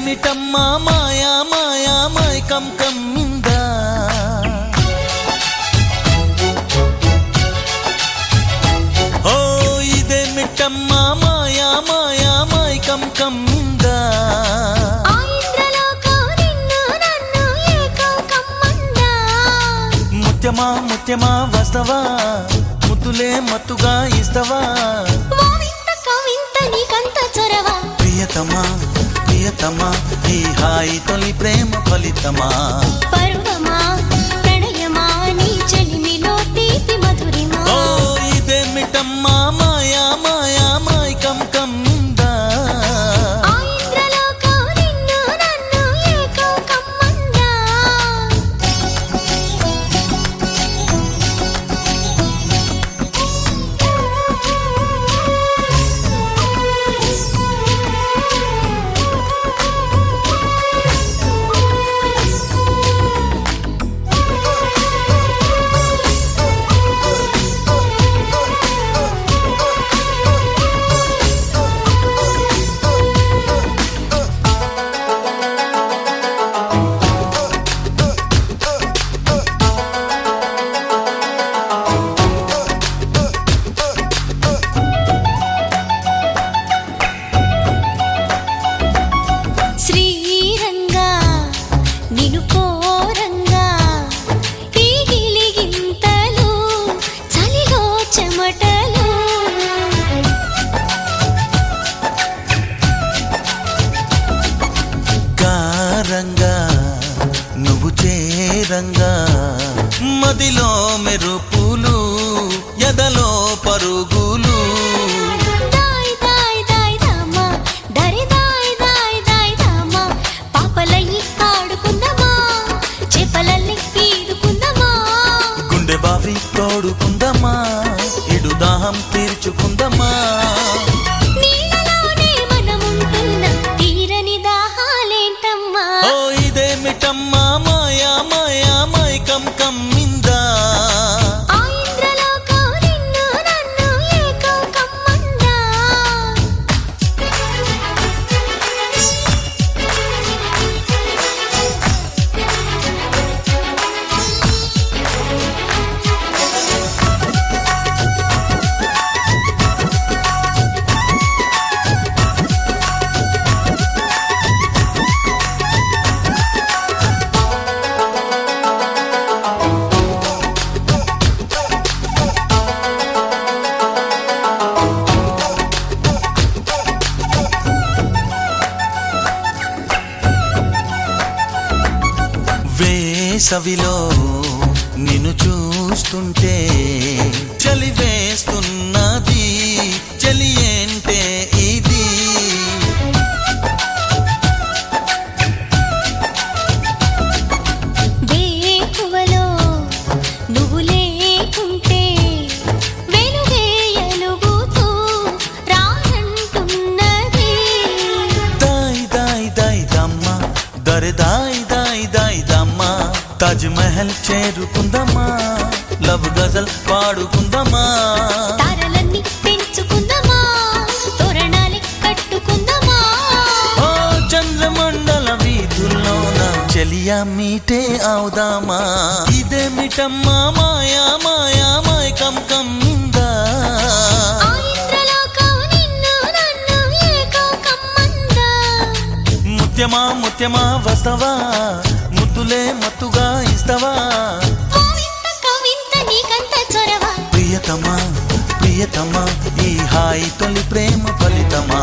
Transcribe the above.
ఇదేమిటమ్మా మాయా మాయా మైకం కమ్మిందా ఓ ఇదేమిటమ్మా మాయా మాయా మైకం కమ్మిందా ముత్యమా ముత్యమా వస్తవా ముద్దులే మత్తుగా ఇస్తవా ప్రియతమా ప్రియతమా ఈ హాయి తొలి ప్రేమ ఫలితమా పర్వమా ప్రణయమా నీ చెలిమిలో తీపి మధురిమా ఓ ఇదేమిటమ్మా మాయా మాయా మైకం కమ్మిందా నువ్వు చేరంగా మదిలో మెరుపులు ఎదలో పరుగులు గుండె బావి తోడుకుందమ్మా ఇడు దాహం తీర్చుకుందమ్మా ఇదేమిటమ్మా మాయా మాయా మైకం కమ్మిందా వేసవిలో నిన్ను చూస్తుంటే చలి వేస్తున్నది చలి ఏంటే ఇది వేకువలో నువ్వు లేకుంటే వెలుగేయలుగుతూ రానంటున్నది దాయ్ దాయ్ దాయ్ దమ్మా దరే దాయ్ దాయ్ దాయ్ దమ్మా తాజ్ మహల్ చేరుకుందమ్మా లవ్ గజల్ పాడుకుందమ్మా తారలన్నీ పెంచుకుందమ్మా తోరణాలే కట్టుకుందమ్మా ఓ చంద్రమండల వీధుల్లోన చెలియా మీటే అవుదామా ఇదేమిటమ్మా మాయా మాయా మైకం కమ్మిందా ముత్యమా ముత్యమా వస్తవా ముద్దులే మత్తుగా ఇస్తవా ప్రియతమా ప్రియతమా ఈ హాయి తొలి ప్రేమ ఫలితమా